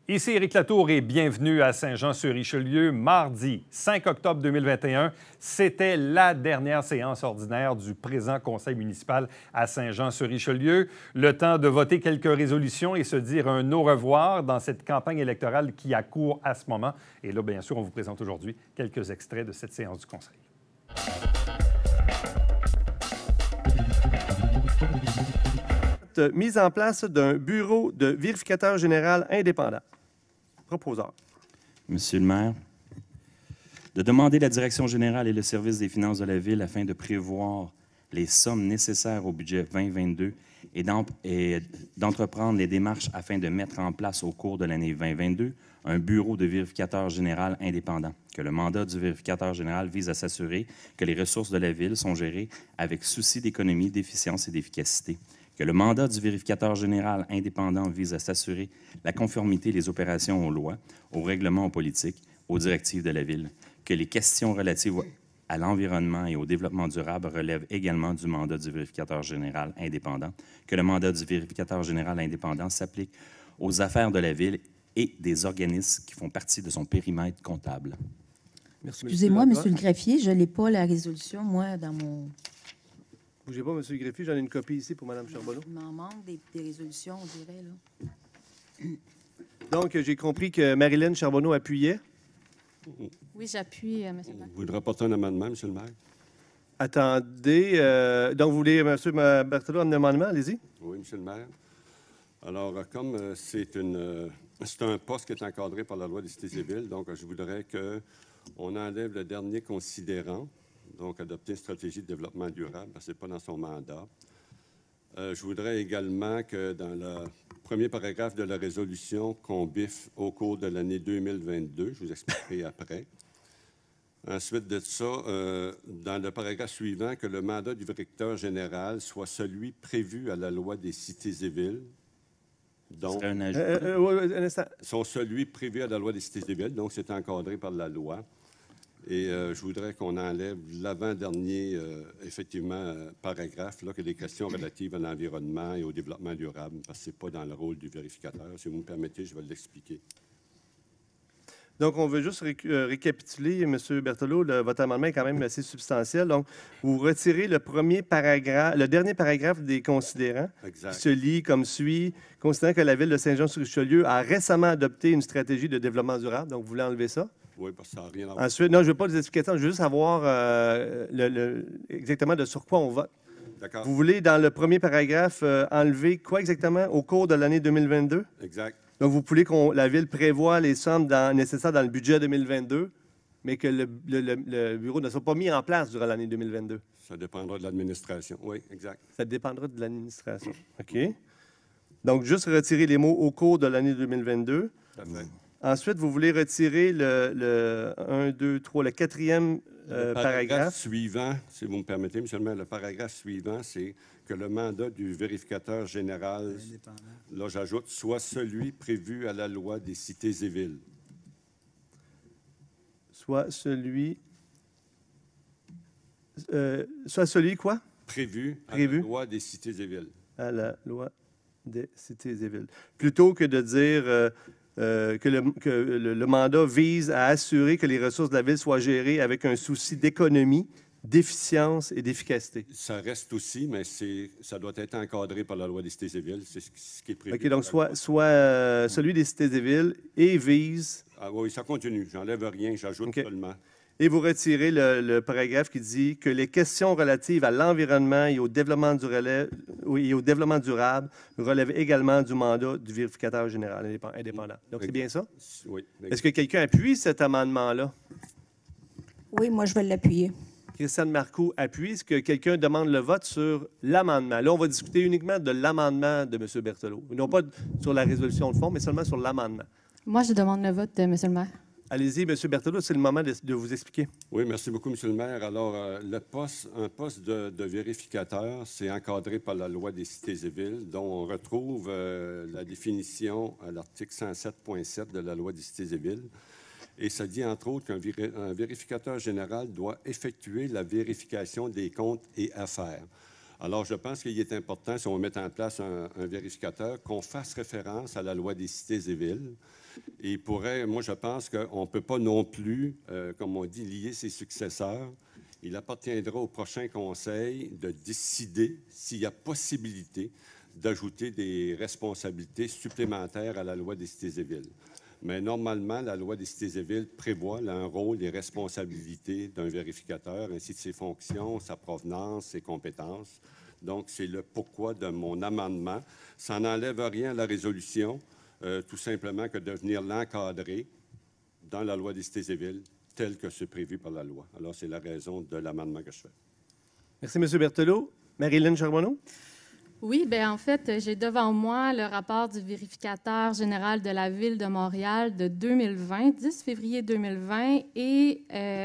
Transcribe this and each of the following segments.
Ici Éric Latour et bienvenue à Saint-Jean-sur-Richelieu. Mardi 5 octobre 2021, c'était la dernière séance ordinaire du présent conseil municipal à Saint-Jean-sur-Richelieu. Le temps de voter quelques résolutions et se dire un au revoir dans cette campagne électorale qui accourt à ce moment. Et là, bien sûr, on vous présente aujourd'hui quelques extraits de cette séance du conseil. Mise en place d'un bureau de vérificateur général indépendant. Proposeur. Monsieur le maire, de demander la direction générale et le service des finances de la Ville afin de prévoir les sommes nécessaires au budget 2022 et d'entreprendre les démarches afin de mettre en place au cours de l'année 2022 un bureau de vérificateur général indépendant. Que le mandat du vérificateur général vise à s'assurer que les ressources de la Ville sont gérées avec souci d'économie, d'efficience et d'efficacité. Que le mandat du vérificateur général indépendant vise à s'assurer la conformité des opérations aux lois, aux règlements, aux politiques, aux directives de la Ville. Que les questions relatives à l'environnement et au développement durable relèvent également du mandat du vérificateur général indépendant. Que le mandat du vérificateur général indépendant s'applique aux affaires de la Ville et des organismes qui font partie de son périmètre comptable. Excusez-moi, Monsieur le greffier, je n'ai pas la résolution, moi, dans mon... Bougez pas, Monsieur le greffier, j'en ai une copie ici pour Mme Charbonneau. Il m'en manque des résolutions, on dirait, là. Donc, j'ai compris que Marilyn Charbonneau appuyait. Oui, j'appuie, M. le maire. Vous voulez rapporter un amendement, M. le maire? Attendez. Donc, vous voulez, M. Berthelot, un amendement? Allez-y. Oui, M. le maire. Alors, comme c'est un poste qui est encadré par la loi des cités et villes, donc je voudrais qu'on enlève le dernier considérant, donc adopter une stratégie de développement durable, parce que ce n'est pas dans son mandat. Je voudrais également que dans le premier paragraphe de la résolution, qu'on biffe au cours de l'année 2022, je vous expliquerai après. Ensuite de ça, dans le paragraphe suivant, que le mandat du directeur général soit celui prévu à la loi des cités et villes. Donc, un ajout. Un instant. sont celui prévu à la loi des cités et villes, donc c'est encadré par la loi. Et je voudrais qu'on enlève l'avant-dernier, paragraphe, là, que les questions relatives à l'environnement et au développement durable, parce que ce n'est pas dans le rôle du vérificateur. Si vous me permettez, je vais l'expliquer. Donc, on veut juste récapituler, M. Berthelot, votre amendement est quand même assez substantiel. Donc, vous retirez le dernier paragraphe des considérants, Exact. qui se lit comme suit. Considérant que la Ville de Saint-Jean-sur-Richelieu a récemment adopté une stratégie de développement durable, donc vous voulez enlever ça? Oui, parce que ça n'a rien à voir. Ensuite, non, je ne veux pas des explications, je veux juste savoir exactement de sur quoi on vote. D'accord. Vous voulez, dans le premier paragraphe, enlever quoi exactement au cours de l'année 2022? Exact. Donc, vous voulez que la Ville prévoie les sommes nécessaires dans le budget 2022, mais que le bureau ne soit pas mis en place durant l'année 2022. Ça dépendra de l'administration. Oui, exact. Ça dépendra de l'administration. OK. Donc, juste retirer les mots « au cours de l'année 2022 ». Tout à fait. Ensuite, vous voulez retirer le 1, 2, 3, le quatrième Le paragraphe. suivant, si vous me permettez, M. le maire, le paragraphe suivant, c'est que le mandat du vérificateur général, là j'ajoute, soit celui prévu à la loi des cités et villes. Soit celui quoi? Prévu à Prévu. la loi des cités et villes. À la loi des cités et villes. Plutôt que de dire que le mandat vise à assurer que les ressources de la Ville soient gérées avec un souci d'économie, d'efficience et d'efficacité. Ça reste aussi, mais ça doit être encadré par la loi des cités et villes. C'est ce qui est prévu. OK, donc soit celui des cités et villes et vise... Ah oui, ça continue. J'enlève rien, j'ajoute OK. seulement. Et vous retirez le paragraphe qui dit que les questions relatives à l'environnement et au développement durable relèvent également du mandat du vérificateur général indépendant. Donc, c'est bien ça? Oui. Est-ce que quelqu'un appuie cet amendement-là? Oui, moi, je vais l'appuyer. Christiane Marcoux appuie. Est-ce que quelqu'un demande le vote sur l'amendement? Là, on va discuter uniquement de l'amendement de M. Berthelot. Non pas sur la résolution de fond, mais seulement sur l'amendement. Moi, je demande le vote, M. le maire. Allez-y, M. Berthelot, c'est le moment de vous expliquer. Oui, merci beaucoup, M. le maire. Alors, un poste de vérificateur, c'est encadré par la loi des cités et villes, dont on retrouve la définition à l'article 107.7 de la loi des cités et villes. Et ça dit, entre autres, qu'un vérificateur général doit effectuer la vérification des comptes et affaires. Alors, je pense qu'il est important, si on met en place un vérificateur, qu'on fasse référence à la loi des cités et villes. Et il pourrait, moi, je pense qu'on ne peut pas non plus, comme on dit, lier ses successeurs. Il appartiendra au prochain conseil de décider s'il y a possibilité d'ajouter des responsabilités supplémentaires à la loi des cités et villes. Mais normalement, la loi des cités et villes prévoit là, un rôle et responsabilités d'un vérificateur, ainsi que ses fonctions, sa provenance, ses compétences. Donc, c'est le pourquoi de mon amendement. Ça n'enlève rien à la résolution, tout simplement que de venir l'encadrer dans la loi des cités et villes, tel que c'est prévu par la loi. Alors, c'est la raison de l'amendement que je fais. Merci, M. Berthelot. Marilyn Charbonneau? Oui, bien en fait, j'ai devant moi le rapport du vérificateur général de la Ville de Montréal de 2020, 10 février 2020. Et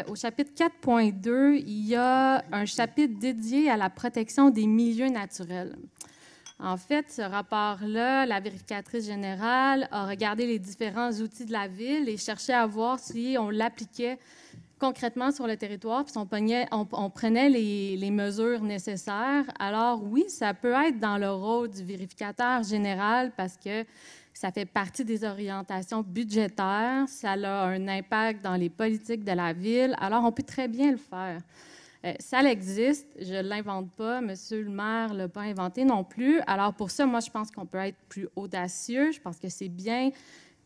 au chapitre 4.2, il y a un chapitre dédié à la protection des milieux naturels. En fait, ce rapport-là, la vérificatrice générale a regardé les différents outils de la Ville et cherchait à voir si on l'appliquait concrètement sur le territoire, puis on prenait les mesures nécessaires. Alors oui, ça peut être dans le rôle du vérificateur général parce que ça fait partie des orientations budgétaires, ça a un impact dans les politiques de la Ville, alors on peut très bien le faire. Ça existe, je ne l'invente pas, Monsieur le maire ne l'a pas inventé non plus. Alors pour ça, moi, je pense qu'on peut être plus audacieux, je pense que c'est bien,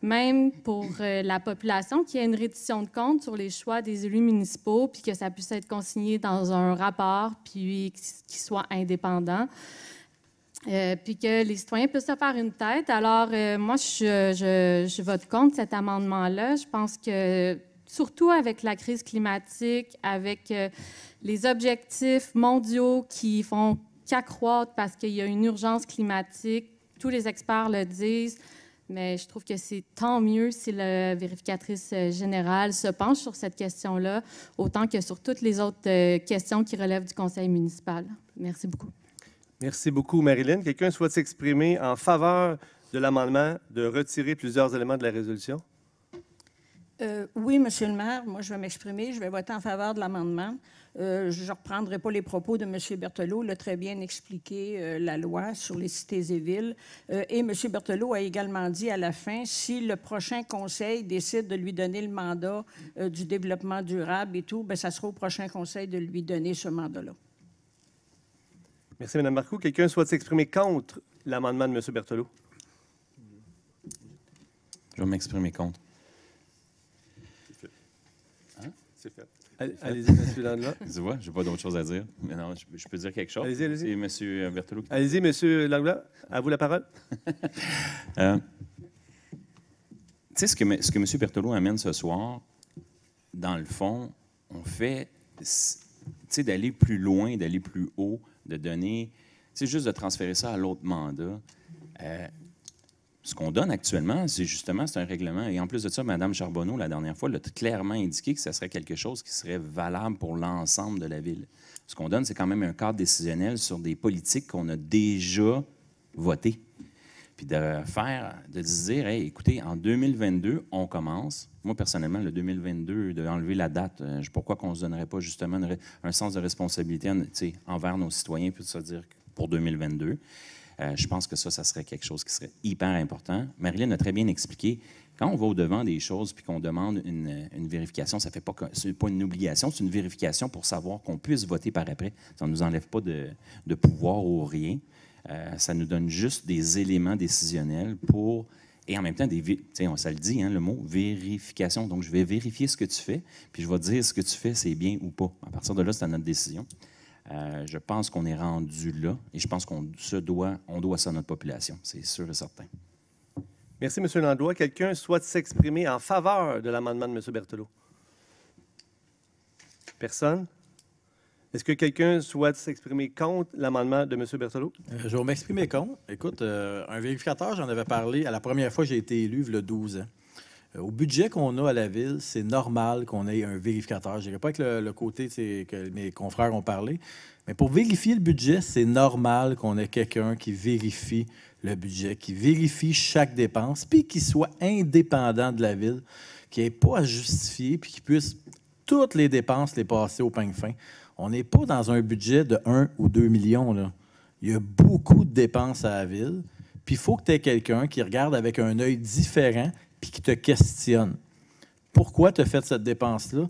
même pour la population, qu'il y ait une reddition de comptes sur les choix des élus municipaux, puis que ça puisse être consigné dans un rapport, puis qu'il soit indépendant, puis que les citoyens puissent se faire une tête. Alors, moi, je vote contre cet amendement-là. Je pense que, surtout avec la crise climatique, avec les objectifs mondiaux qui font qu'accroître parce qu'il y a une urgence climatique, tous les experts le disent, mais je trouve que c'est tant mieux si la vérificatrice générale se penche sur cette question-là, autant que sur toutes les autres questions qui relèvent du conseil municipal. Merci beaucoup. Merci beaucoup, Marilyn. Quelqu'un souhaite s'exprimer en faveur de l'amendement de retirer plusieurs éléments de la résolution? Oui, Monsieur le maire, moi, je vais m'exprimer. Je vais voter en faveur de l'amendement. Je ne reprendrai pas les propos de M. Berthelot. Il a très bien expliqué la loi sur les cités et villes. Et M. Berthelot a également dit à la fin, si le prochain conseil décide de lui donner le mandat du développement durable et tout, bien, ça sera au prochain conseil de lui donner ce mandat-là. Merci, Mme Marcoux. Quelqu'un souhaite s'exprimer contre l'amendement de M. Berthelot? Je vais m'exprimer contre. C'est fait. Allez-y, M. Langlois. Tu vois, je n'ai pas d'autre chose à dire. Mais non, je peux dire quelque chose. Allez-y, allez-y. C'est M. Berthelot qui... Allez-y, M. Langlois. À vous la parole. Tu sais, ce que M. Berthelot amène ce soir, dans le fond, on fait, tu sais, d'aller plus loin, d'aller plus haut, de donner, c'est juste de transférer ça à l'autre mandat. Ce qu'on donne actuellement, c'est justement, c'est un règlement. Et en plus de ça, Mme Charbonneau, la dernière fois, l'a clairement indiqué que ce serait quelque chose qui serait valable pour l'ensemble de la Ville. Ce qu'on donne, c'est quand même un cadre décisionnel sur des politiques qu'on a déjà votées. Puis de se dire, hey, écoutez, en 2022, on commence. Moi, personnellement, le 2022, d'enlever la date, pourquoi qu'on ne se donnerait pas justement un sens de responsabilité envers nos citoyens, puis de se dire pour 2022. Je pense que ça serait quelque chose qui serait hyper important. Marilyn a très bien expliqué, quand on va au-devant des choses puis qu'on demande une vérification, c'est pas une obligation, c'est une vérification pour savoir qu'on puisse voter par après. Ça ne nous enlève pas de pouvoir ou rien. Ça nous donne juste des éléments décisionnels pour... Et en même temps, ça le dit, hein, le mot vérification. Donc, je vais vérifier ce que tu fais, puis je vais te dire ce que tu fais, c'est bien ou pas. À partir de là, c'est à notre décision. Je pense qu'on est rendu là et je pense qu'on doit ça à notre population. C'est sûr et certain. Merci, M. Langlois. Quelqu'un souhaite s'exprimer en faveur de l'amendement de M. Berthelot? Personne? Est-ce que quelqu'un souhaite s'exprimer contre l'amendement de M. Berthelot? Je vais m'exprimer contre. Écoute, un vérificateur, j'en avais parlé à la première fois que j'ai été élu, il y a 12 ans. Au budget qu'on a à la Ville, c'est normal qu'on ait un vérificateur. Je ne dirais pas que le côté que mes confrères ont parlé, mais pour vérifier le budget, c'est normal qu'on ait quelqu'un qui vérifie le budget, qui vérifie chaque dépense, puis qui soit indépendant de la Ville, qui n'ait pas à justifier, puis qui puisse toutes les dépenses les passer au peigne fin. On n'est pas dans un budget de 1 ou 2 millions, là. Il y a beaucoup de dépenses à la ville. Puis il faut que tu aies quelqu'un qui regarde avec un œil différent puis qui te questionne. Pourquoi tu as fait cette dépense-là?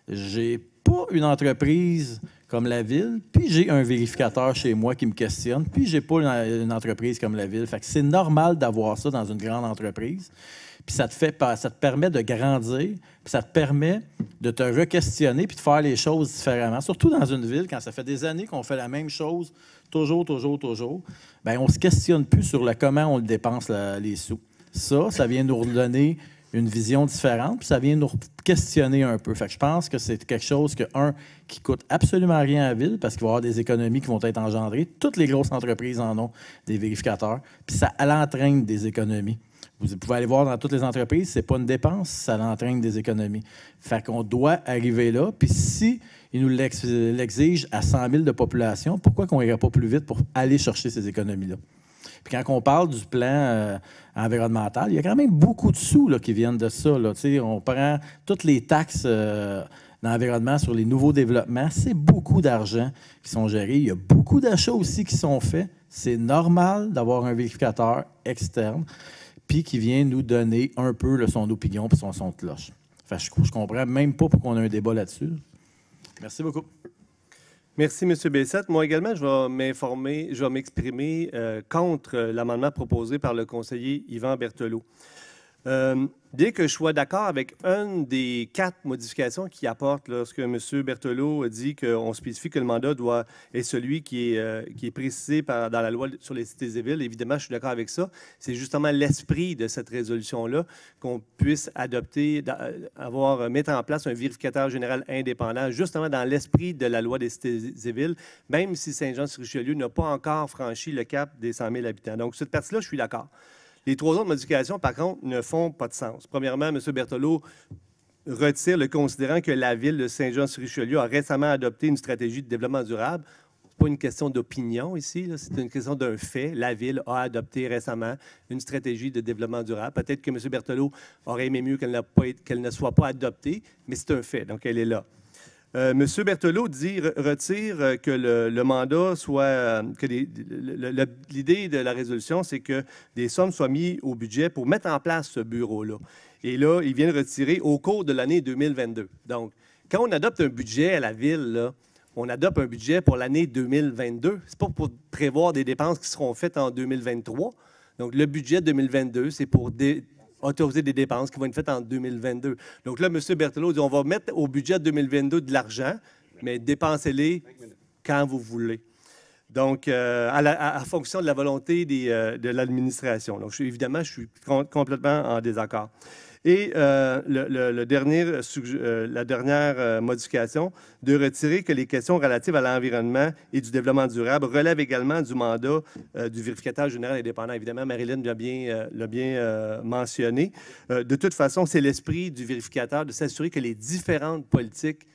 J'ai pas une entreprise comme la ville, puis j'ai un vérificateur chez moi qui me questionne, puis j'ai pas une entreprise comme la ville. Fait que c'est normal d'avoir ça dans une grande entreprise. Puis ça te permet de grandir, puis ça te permet de te re-questionner puis de faire les choses différemment. Surtout dans une ville, quand ça fait des années qu'on fait la même chose, toujours, bien, on ne se questionne plus sur comment on dépense les sous. Ça vient nous redonner une vision différente, puis ça vient nous questionner un peu. Fait que je pense que c'est quelque chose qui coûte absolument rien à la ville, parce qu'il va y avoir des économies qui vont être engendrées. Toutes les grosses entreprises en ont des vérificateurs, puis ça entraîne des économies. Vous pouvez aller voir dans toutes les entreprises, c'est pas une dépense, ça entraîne des économies. Fait qu'on doit arriver là, puis si ils nous l'exigent à 100 000 de population, pourquoi qu'on n'irait pas plus vite pour aller chercher ces économies-là? Puis quand on parle du plan environnemental, il y a quand même beaucoup de sous là, qui viennent de ça. Là. On prend toutes les taxes d'environnement sur les nouveaux développements. C'est beaucoup d'argent qui sont gérés. Il y a beaucoup d'achats aussi qui sont faits. C'est normal d'avoir un vérificateur externe puis qui vient nous donner un peu là, son opinion et son son de cloche. Fait que je comprends même pas pourquoi on a un débat là-dessus. Merci beaucoup. Merci, M. Bessette. Moi également, je vais m'exprimer contre l'amendement proposé par le conseiller Yvan Berthelot. Bien que je sois d'accord avec une des 4 modifications qu'il apporte, lorsque M. Berthelot dit qu'on spécifie que le mandat est celui qui est précisé dans la loi sur les cités et villes, évidemment, je suis d'accord avec ça. C'est justement l'esprit de cette résolution-là, qu'on puisse adopter, mettre en place un vérificateur général indépendant, justement dans l'esprit de la loi des cités et villes, même si Saint-Jean-sur-Richelieu n'a pas encore franchi le cap des 100 000 habitants. Donc, cette partie-là, je suis d'accord. Les 3 autres modifications, par contre, ne font pas de sens. Premièrement, M. Berthelot retire le considérant que la ville de Saint-Jean-sur-Richelieu a récemment adopté une stratégie de développement durable. Ce n'est pas une question d'opinion ici, c'est une question d'un fait. La ville a adopté récemment une stratégie de développement durable. Peut-être que M. Berthelot aurait aimé mieux qu'elle ne soit pas adoptée, mais c'est un fait, donc elle est là. M. Berthelot retire que le mandat soit... que l'idée de la résolution, c'est que des sommes soient mises au budget pour mettre en place ce bureau-là. Et là, il vient de retirer au cours de l'année 2022. Donc, quand on adopte un budget à la ville, là, on adopte un budget pour l'année 2022. Ce n'est pas pour prévoir des dépenses qui seront faites en 2023. Donc, le budget 2022, c'est pour autoriser des dépenses qui vont être faites en 2022. Donc là, M. Berthelot dit on va mettre au budget 2022 de l'argent, mais dépensez-les quand vous voulez. Donc, à fonction de la volonté de l'administration. Donc, évidemment, je suis complètement en désaccord. Et la dernière modification, de retirer que les questions relatives à l'environnement et du développement durable relèvent également du mandat du vérificateur général indépendant. Évidemment, Marilyn l'a bien mentionné. De toute façon, c'est l'esprit du vérificateur de s'assurer que les différentes politiques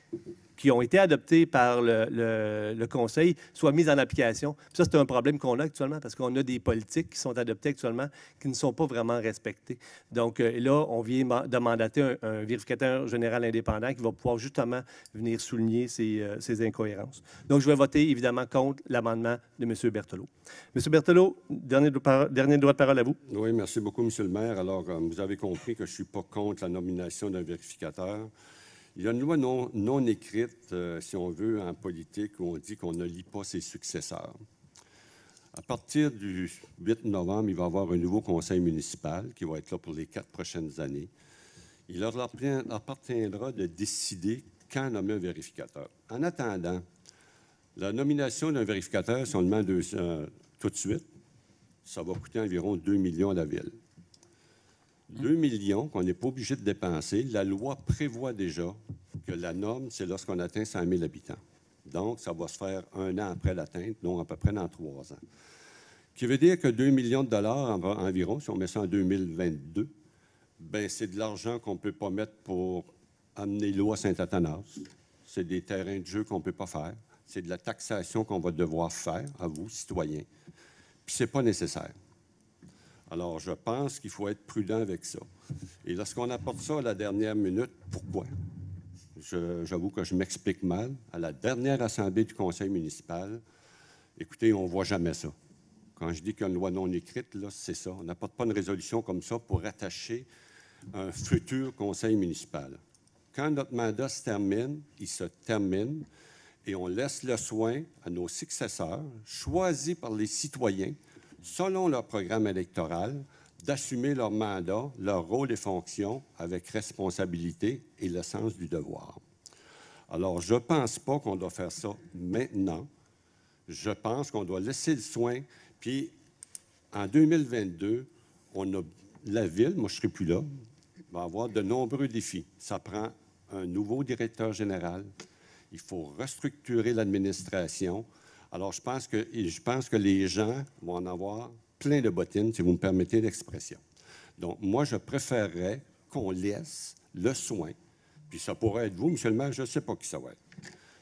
qui ont été adoptées par le Conseil soient mises en application. Puis ça, c'est un problème qu'on a actuellement parce qu'on a des politiques qui sont adoptées actuellement qui ne sont pas vraiment respectées. Donc là, on vient de mandater un vérificateur général indépendant qui va pouvoir justement venir souligner ces incohérences. Donc, je vais voter évidemment contre l'amendement de M. Berthelot. M. Berthelot, dernier droit de parole à vous. Oui, merci beaucoup, M. le maire. Alors, vous avez compris que je ne suis pas contre la nomination d'un vérificateur. Il y a une loi non écrite, si on veut, en politique, où on dit qu'on ne lit pas ses successeurs. À partir du 8 novembre, il va y avoir un nouveau conseil municipal qui va être là pour les 4 prochaines années. Il leur appartiendra de décider quand nommer un vérificateur. En attendant, la nomination d'un vérificateur, si on le demande tout de suite, ça va coûter environ 2 millions à la ville. 2 millions qu'on n'est pas obligé de dépenser. La loi prévoit déjà que la norme, c'est lorsqu'on atteint 100 000 habitants. Donc, ça va se faire 1 an après l'atteinte, donc à peu près dans 3 ans. Ce qui veut dire que 2 millions de dollars environ, si on met ça en 2022, bien, c'est de l'argent qu'on ne peut pas mettre pour amener l'eau à Saint-Athanas. C'est des terrains de jeu qu'on ne peut pas faire. C'est de la taxation qu'on va devoir faire, à vous, citoyens. Puis, ce n'est pas nécessaire. Alors, je pense qu'il faut être prudent avec ça. Et lorsqu'on apporte ça à la dernière minute, pourquoi? j'avoue que je m'explique mal. À la dernière assemblée du conseil municipal, écoutez, on ne voit jamais ça. Quand je dis qu'il y a une loi non écrite, là, c'est ça. On n'apporte pas une résolution comme ça pour attacher un futur conseil municipal. Quand notre mandat se termine, il se termine et on laisse le soin à nos successeurs, choisis par les citoyens, selon leur programme électoral, d'assumer leur mandat, leur rôle et fonctions avec responsabilité et le sens du devoir. Alors, je ne pense pas qu'on doit faire ça maintenant. Je pense qu'on doit laisser le soin. Puis, en 2022, la ville, moi je ne serai plus là, va avoir de nombreux défis. Ça prend un nouveau directeur général. Il faut restructurer l'administration. Alors, je pense que les gens vont en avoir plein de bottines, si vous me permettez l'expression. Donc, moi, je préférerais qu'on laisse le soin, puis ça pourrait être vous, M. le maire, je ne sais pas qui ça va être.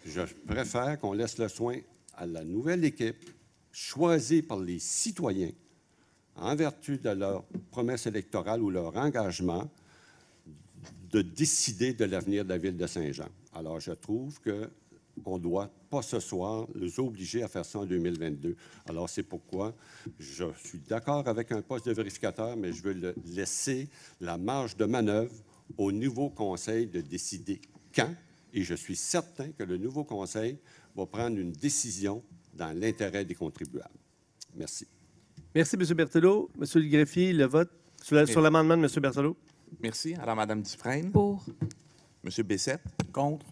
Je préfère qu'on laisse le soin à la nouvelle équipe, choisie par les citoyens, en vertu de leur promesse électorale ou leur engagement, de décider de l'avenir de la ville de Saint-Jean. Alors, je trouve qu'on ne doit pas ce soir les obliger à faire ça en 2022. Alors, c'est pourquoi je suis d'accord avec un poste de vérificateur, mais je veux laisser la marge de manœuvre au nouveau conseil de décider quand, et je suis certain que le nouveau conseil va prendre une décision dans l'intérêt des contribuables. Merci. Merci, M. Berthelot. Monsieur le greffier, le vote sur l'amendement de M. Berthelot. Merci. Alors, Mme Dufresne? Pour. M. Bessette? Contre.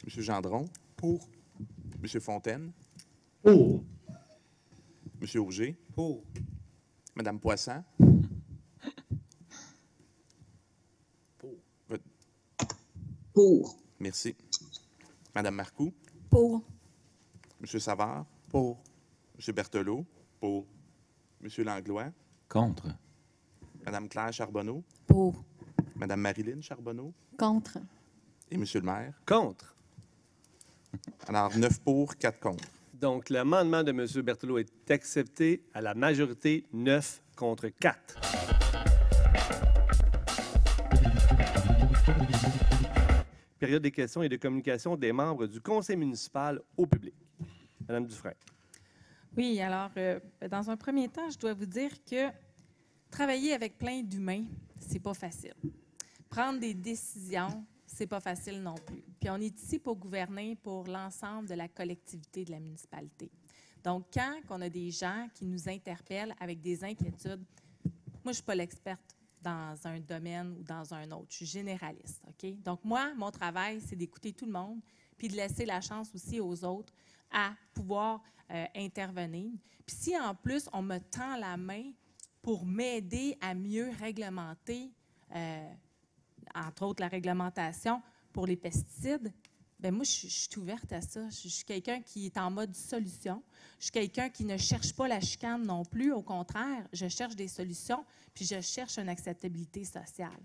M. Gendron? Pour. M. Fontaine? Pour. M. Auger? Pour. Mme Poisson? Pour. Merci. Mme Marcoux? Pour. M. Savard? Pour. M. Berthelot? Pour. M. Langlois? Contre. Mme Claire Charbonneau? Pour. Mme Marilyn Charbonneau? Contre. Et M. le maire? Contre. Alors, 9 pour, 4 contre. Donc, l'amendement de M. Berthelot est accepté à la majorité 9 contre 4. Période des questions et de communication des membres du conseil municipal au public. Madame Dufresne. Oui, alors, dans un premier temps, je dois vous dire que travailler avec plein d'humains, c'est pas facile. Prendre des décisions, c'est pas facile non plus. Puis on est ici pour gouverner pour l'ensemble de la collectivité de la municipalité. Donc, quand on a des gens qui nous interpellent avec des inquiétudes, moi, je ne suis pas l'experte dans un domaine ou dans un autre. Je suis généraliste, OK? Donc, moi, mon travail, c'est d'écouter tout le monde puis de laisser la chance aussi aux autres à pouvoir intervenir. Puis si, en plus, on me tend la main pour m'aider à mieux réglementer, entre autres la réglementation pour les pesticides, bien moi, je suis ouverte à ça. Je suis quelqu'un qui est en mode solution. Je suis quelqu'un qui ne cherche pas la chicane non plus. Au contraire, je cherche des solutions, puis je cherche une acceptabilité sociale.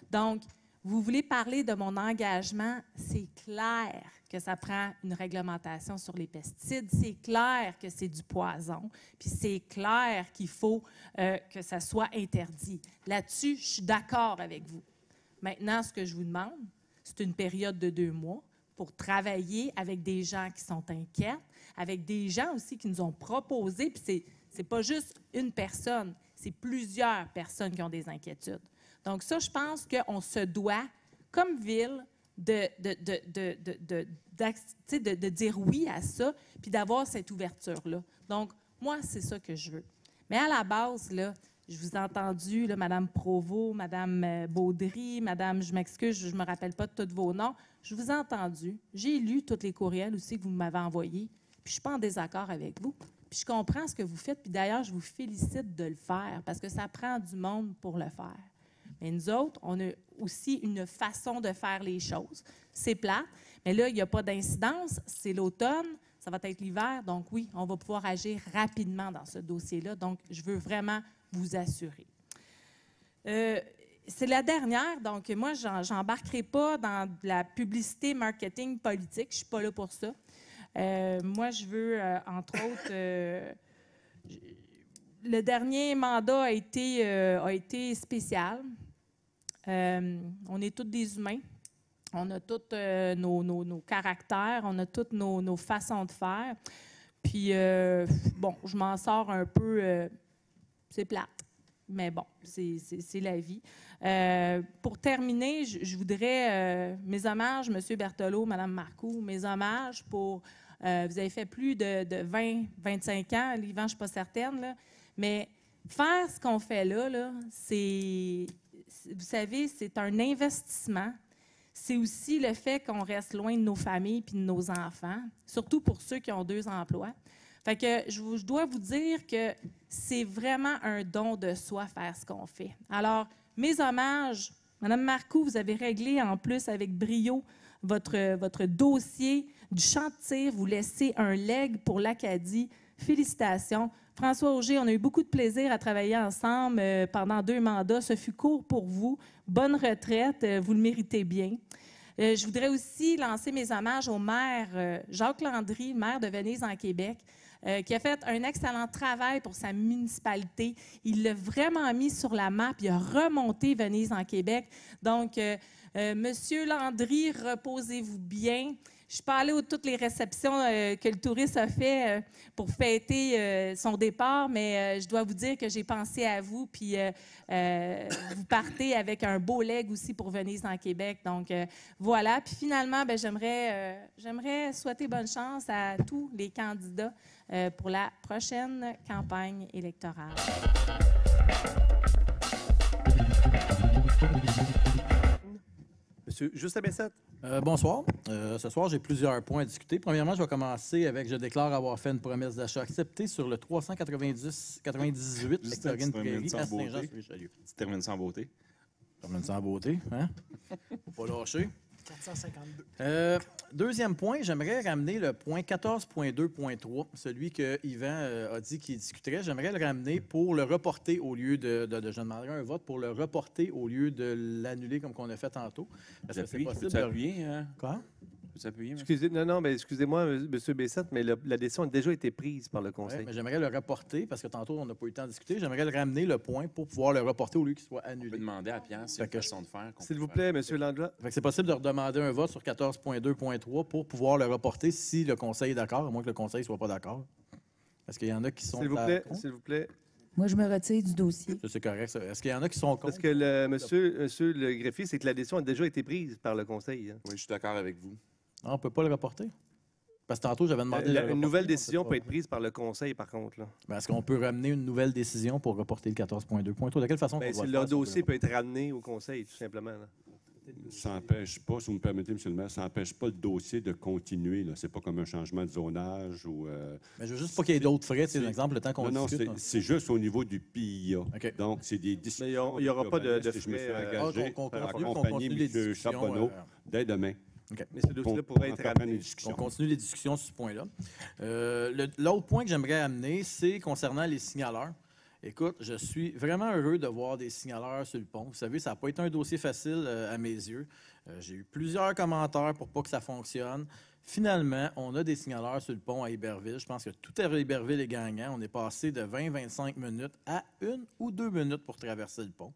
Donc, vous voulez parler de mon engagement, c'est clair que ça prend une réglementation sur les pesticides, c'est clair que c'est du poison, puis c'est clair qu'il faut que ça soit interdit. Là-dessus, je suis d'accord avec vous. Maintenant, ce que je vous demande, c'est une période de 2 mois pour travailler avec des gens qui sont inquiets, avec des gens aussi qui nous ont proposé, puis c'est pas juste une personne, c'est plusieurs personnes qui ont des inquiétudes. Donc ça, je pense qu'on se doit, comme ville, de dire oui à ça, puis d'avoir cette ouverture-là. Donc, moi, c'est ça que je veux. Mais à la base, là, je vous ai entendu, là, Mme Provost, Mme Baudry, Mme, je m'excuse, je ne me rappelle pas de tous vos noms. Je vous ai entendu. J'ai lu tous les courriels aussi que vous m'avez envoyés. Puis je ne suis pas en désaccord avec vous. Puis je comprends ce que vous faites. Puis d'ailleurs, je vous félicite de le faire parce que ça prend du monde pour le faire. Mais nous autres, on a aussi une façon de faire les choses. C'est plate, mais là, il n'y a pas d'incidence. C'est l'automne, ça va être l'hiver. Donc oui, on va pouvoir agir rapidement dans ce dossier-là. Donc, je veux vraiment vous assurer. C'est la dernière, donc moi, je n'embarquerai pas dans de la publicité, marketing, politique. Je ne suis pas là pour ça. Moi, je veux, entre autres, le dernier mandat a été spécial. On est tous des humains. On a tous nos caractères, on a toutes nos façons de faire. Puis, bon, je m'en sors un peu, c'est plate, mais bon, c'est la vie. Pour terminer, je voudrais mes hommages, M. Berthelot, Mme Marcoux, mes hommages pour... vous avez fait plus de 20-25 ans, Yvan, je ne suis pas certaine, là, mais faire ce qu'on fait là c'est... Vous savez, c'est un investissement. C'est aussi le fait qu'on reste loin de nos familles et de nos enfants, surtout pour ceux qui ont 2 emplois. Fait que je dois vous dire que c'est vraiment un don de soi faire ce qu'on fait. Alors, mes hommages, Mme Marcoux, vous avez réglé en plus avec brio votre dossier du champ de tir. Vous laissez un legs pour l'Acadie. Félicitations. François Auger, on a eu beaucoup de plaisir à travailler ensemble pendant 2 mandats. Ce fut court pour vous. Bonne retraite, vous le méritez bien. Je voudrais aussi lancer mes hommages au maire Jacques Landry, maire de Venise en Québec, qui a fait un excellent travail pour sa municipalité. Il l'a vraiment mis sur la map. Il a remonté Venise en Québec. Donc, Monsieur Landry, reposez-vous bien. Je ne suis pas allée à toutes les réceptions que le touriste a fait pour fêter son départ, mais je dois vous dire que j'ai pensé à vous, puis vous partez avec un beau leg aussi pour Venise en Québec. Donc, voilà. Puis finalement, ben, j'aimerais souhaiter bonne chance à tous les candidats pour la prochaine campagne électorale. Monsieur Justin Bessette. Bonsoir. Ce soir, j'ai plusieurs points à discuter. Premièrement, je vais commencer avec « Je déclare avoir fait une promesse d'achat acceptée sur le 398 Victorine Prairie à Saint-Jean-sur-Richelieu. Tu termines sans beauté. Termine sans beauté, hein? Faut pas lâcher. 452. Deuxième point, j'aimerais ramener le point 14.2.3, celui que Yvan a dit qu'il discuterait. J'aimerais le ramener pour le reporter au lieu de je demanderais un vote pour le reporter au lieu de l'annuler comme on a fait tantôt. Parce que c'est possible de... appuyer, hein? Quoi? Excusez-moi, M. Bessette, mais la décision a déjà été prise par le Conseil. Ouais, mais j'aimerais le reporter, parce que tantôt, on n'a pas eu le temps de discuter. J'aimerais le ramener, le point, pour pouvoir le reporter au lieu qu'il soit annulé. On peut demander à Pierre s'il y a une façon de faire. S'il vous plaît, M. Langlois. C'est possible de redemander un vote sur 14.2.3 pour pouvoir le reporter si le Conseil est d'accord, à moins que le Conseil ne soit pas d'accord. Est-ce qu'il y en a qui sont... S'il vous plaît. Moi, je me retire du dossier. Ça, c'est correct. Ça. Est-ce qu'il y en a qui sont contre? Parce que monsieur le greffier, c'est que la décision a déjà été prise par le Conseil. Hein. Oui, je suis d'accord avec vous. Ah, on ne peut pas le reporter? Parce que tantôt, j'avais demandé... Une nouvelle décision peut être prise par le Conseil, par contre. Est-ce qu'on peut ramener une nouvelle décision pour reporter le 14.2.3? De quelle façon on va le faire? Leur dossier peut être ramené au Conseil, tout simplement. Là. Ça n'empêche pas, si vous me permettez, M. le maire, ça n'empêche pas le dossier de continuer. Ce n'est pas comme un changement de zonage ou... Mais je veux juste pas qu'il y ait d'autres frais, c'est l'exemple, le temps qu'on discute. Non, c'est juste au niveau du PIA. Okay. Donc, c'est des discussions. Mais il n'y aura pas de frais. Je me suis engagé on à continue accompagner M. Charbonneau dès demain. Okay. Mais ce dossier-là pourrait être ramené. On continue les discussions sur ce point-là. L'autre point que j'aimerais amener, c'est concernant les signaleurs. Écoute, je suis vraiment heureux de voir des signaleurs sur le pont. Vous savez, ça n'a pas été un dossier facile à mes yeux. J'ai eu plusieurs commentaires pour pas que ça fonctionne. Finalement, on a des signaleurs sur le pont à Iberville. Je pense que tout à Iberville est gagnant. On est passé de 20-25 minutes à 1 ou 2 minutes pour traverser le pont.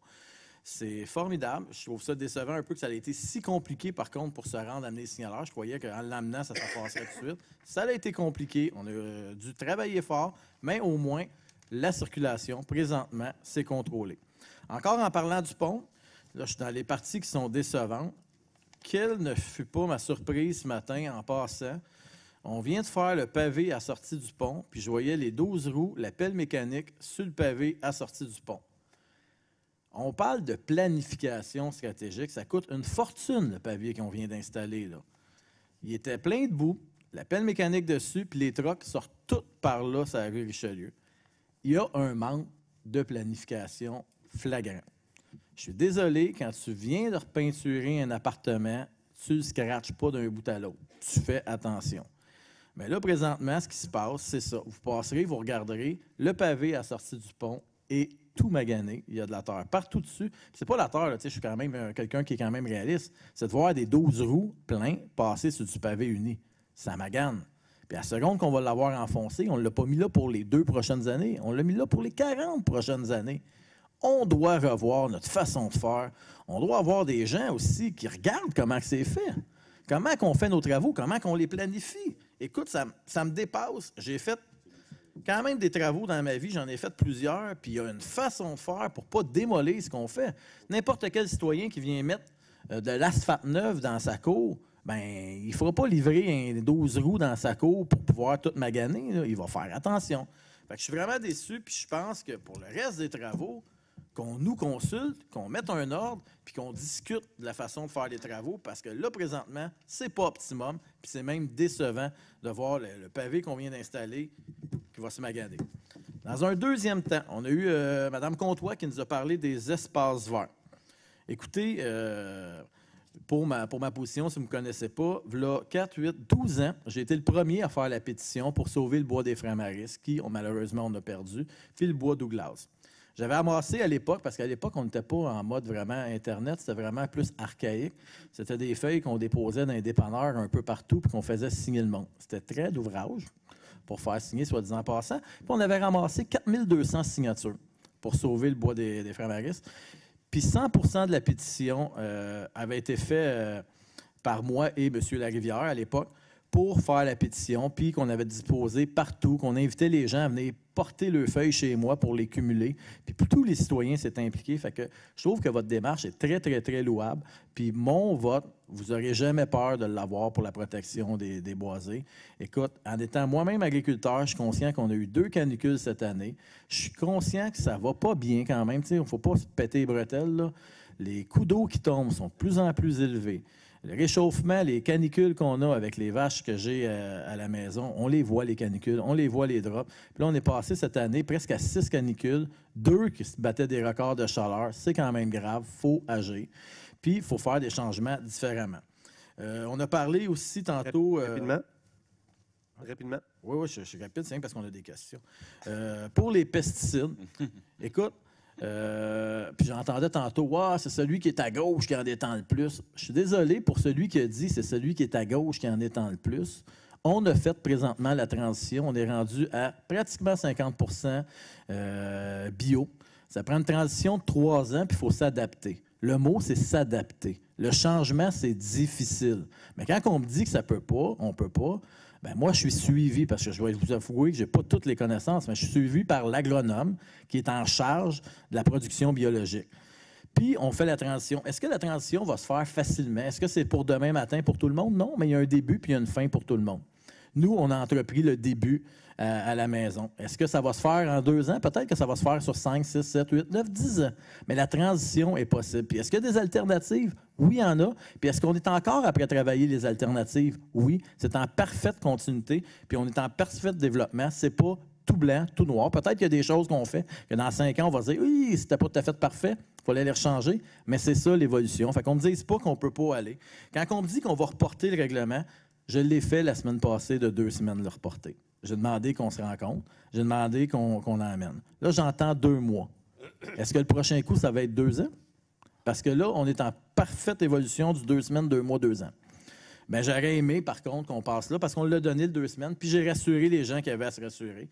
C'est formidable. Je trouve ça décevant un peu que ça ait été si compliqué, par contre, pour se rendre à amener les signaleurs. Je croyais qu'en l'amenant, ça se passerait tout de suite. Ça a été compliqué. On a dû travailler fort, mais au moins, la circulation, présentement, c'est contrôlé. Encore en parlant du pont, là, je suis dans les parties qui sont décevantes. Quelle ne fut pas ma surprise ce matin en passant? On vient de faire le pavé à sortie du pont, puis je voyais les 12 roues, la pelle mécanique sur le pavé à sortie du pont. On parle de planification stratégique. Ça coûte une fortune, le pavé qu'on vient d'installer, là. Il était plein de boue, la pelle mécanique dessus, puis les trucks sortent toutes par là, sur la rue Richelieu. Il y a un manque de planification flagrant. Je suis désolé, quand tu viens de repeinturer un appartement, tu ne le scratches pas d'un bout à l'autre. Tu fais attention. Mais là, présentement, ce qui se passe, c'est ça. Vous passerez, vous regarderez, le pavé à la sortie du pont est tout magané. Il y a de la terre partout dessus. C'est pas la terre, là, je suis quand même quelqu'un qui est quand même réaliste. C'est de voir des 12 roues pleins passer sur du pavé uni. Ça magane. Puis à la seconde qu'on va l'avoir enfoncé, on ne l'a pas mis là pour les 2 prochaines années. On l'a mis là pour les 40 prochaines années. On doit revoir notre façon de faire. On doit avoir des gens aussi qui regardent comment c'est fait. Comment on fait nos travaux, comment on les planifie. Écoute, ça me dépasse. J'ai fait quand même des travaux dans ma vie, j'en ai fait plusieurs, puis il y a une façon de faire pour ne pas démolir ce qu'on fait. N'importe quel citoyen qui vient mettre de l'asphalte neuf dans sa cour, ben il ne fera pas livrer un 12 roues dans sa cour pour pouvoir tout maganer. Là. Il va faire attention. Fait que je suis vraiment déçu, puis je pense que pour le reste des travaux, qu'on nous consulte, qu'on mette un ordre, puis qu'on discute de la façon de faire les travaux, parce que là, présentement, c'est pas optimum, puis c'est même décevant de voir le pavé qu'on vient d'installer qui va se maganer. Dans un deuxième temps, on a eu Mme Comtois qui nous a parlé des espaces verts. Écoutez, pour ma position, si vous ne me connaissez pas, là, 4, 8, 12 ans, j'ai été le premier à faire la pétition pour sauver le bois des Frères-Maristes, qui, malheureusement, on a perdu, puis le bois Douglas. J'avais amassé à l'époque, parce qu'à l'époque, on n'était pas en mode vraiment Internet, c'était vraiment plus archaïque. C'était des feuilles qu'on déposait dans les dépanneurs un peu partout, puis qu'on faisait signer le monde. C'était très d'ouvrage pour faire signer, soi-disant passant. Puis on avait ramassé 4200 signatures pour sauver le bois des Frères-Maristes. Puis 100% de la pétition avait été fait par moi et M. Larivière à l'époque pour faire la pétition, puis qu'on avait disposé partout, qu'on invitait les gens à venir porter leurs feuilles chez moi pour les cumuler. Puis tous les citoyens s'étaient impliqués. Fait que je trouve que votre démarche est très, très, très louable. Puis mon vote, vous n'aurez jamais peur de l'avoir pour la protection des boisés. Écoute, en étant moi-même agriculteur, je suis conscient qu'on a eu 2 canicules cette année. Je suis conscient que ça va pas bien quand même. Il ne faut pas se péter les bretelles, là. Les coups d'eau qui tombent sont de plus en plus élevés. Le réchauffement, les canicules qu'on a avec les vaches que j'ai à la maison, on les voit, les canicules, on les voit, les drops. Puis là, on est passé cette année presque à 6 canicules, 2 qui se battaient des records de chaleur. C'est quand même grave, il faut agir. Puis, il faut faire des changements différemment. On a parlé aussi tantôt... Rapidement. Oui, je suis rapide, c'est parce qu'on a des questions. Pour les pesticides, écoute, puis j'entendais tantôt, wow, c'est celui qui est à gauche qui en étend le plus. Je suis désolé pour celui qui a dit c'est celui qui est à gauche qui en étend le plus. On a fait présentement la transition. On est rendu à pratiquement 50% bio. Ça prend une transition de 3 ans, puis il faut s'adapter. Le mot, c'est s'adapter. Le changement, c'est difficile. Mais quand on me dit que ça peut pas, on peut pas, ben moi, je suis suivi, parce que je dois vous avouer que je n'ai pas toutes les connaissances, mais je suis suivi par l'agronome qui est en charge de la production biologique. Puis, on fait la transition. Est-ce que la transition va se faire facilement? Est-ce que c'est pour demain matin pour tout le monde? Non, mais il y a un début puis il y a une fin pour tout le monde. Nous, on a entrepris le début à la maison. Est-ce que ça va se faire en 2 ans? Peut-être que ça va se faire sur 5, 6, 7, 8, 9, 10 ans. Mais la transition est possible. Puis est-ce qu'il y a des alternatives? Oui, il y en a. Puis est-ce qu'on est encore après travailler les alternatives? Oui. C'est en parfaite continuité. Puis on est en parfait développement. C'est pas tout blanc, tout noir. Peut-être qu'il y a des choses qu'on fait que dans 5 ans, on va se dire « Oui, c'était pas tout à fait parfait. Il fallait les rechanger. » Mais c'est ça, l'évolution. Fait qu'on ne me dise pas qu'on ne peut pas aller. Quand on me dit qu'on va reporter le règlement, je l'ai fait la semaine passée de 2 semaines le reporter. J'ai demandé qu'on se rencontre. J'ai demandé qu'on l'emmène. Là, j'entends 2 mois. Est-ce que le prochain coup, ça va être 2 ans? Parce que là, on est en parfaite évolution du 2 semaines, 2 mois, 2 ans. Bien, j'aurais aimé, par contre, qu'on passe là, parce qu'on l'a donné le 2 semaines, puis j'ai rassuré les gens qui avaient à se rassurer.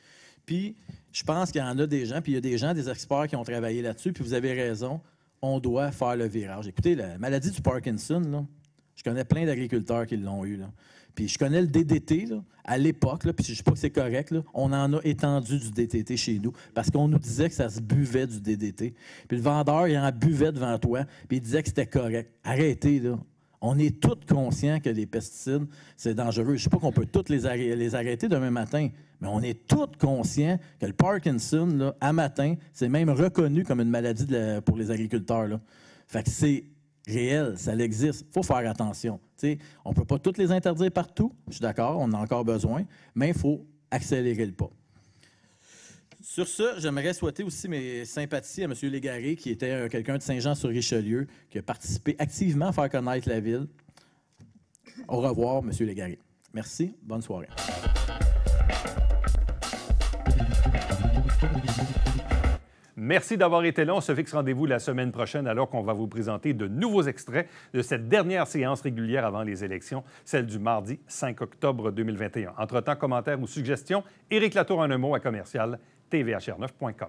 Puis, je pense qu'il y en a des gens, puis il y a des gens, des experts qui ont travaillé là-dessus, puis vous avez raison, on doit faire le virage. Écoutez, la maladie du Parkinson, là, je connais plein d'agriculteurs qui l'ont eu, là. Puis je connais le DDT, là, à l'époque, là, puis je ne dis pas que c'est correct, là, on en a étendu du DDT chez nous parce qu'on nous disait que ça se buvait du DDT. Puis le vendeur, il en buvait devant toi, puis il disait que c'était correct. Arrêtez, là. On est tous conscients que les pesticides, c'est dangereux. Je ne sais pas qu'on peut tous les arrêter demain matin, mais on est tous conscients que le Parkinson, là, à matin, c'est même reconnu comme une maladie pour les agriculteurs, là. Fait que c'est réel, ça existe. Il faut faire attention. T'sais, on ne peut pas toutes les interdire partout, je suis d'accord, on en a encore besoin, mais il faut accélérer le pas. Sur ce, j'aimerais souhaiter aussi mes sympathies à M. Légaré, qui était quelqu'un de Saint-Jean-sur-Richelieu, qui a participé activement à faire connaître la ville. Au revoir, M. Légaré. Merci, bonne soirée. Merci d'avoir été là. On se fixe rendez-vous la semaine prochaine alors qu'on va vous présenter de nouveaux extraits de cette dernière séance régulière avant les élections, celle du mardi 5 octobre 2021. Entre-temps, commentaires ou suggestions, Éric Latour en un mot à commercial tvhr9.com.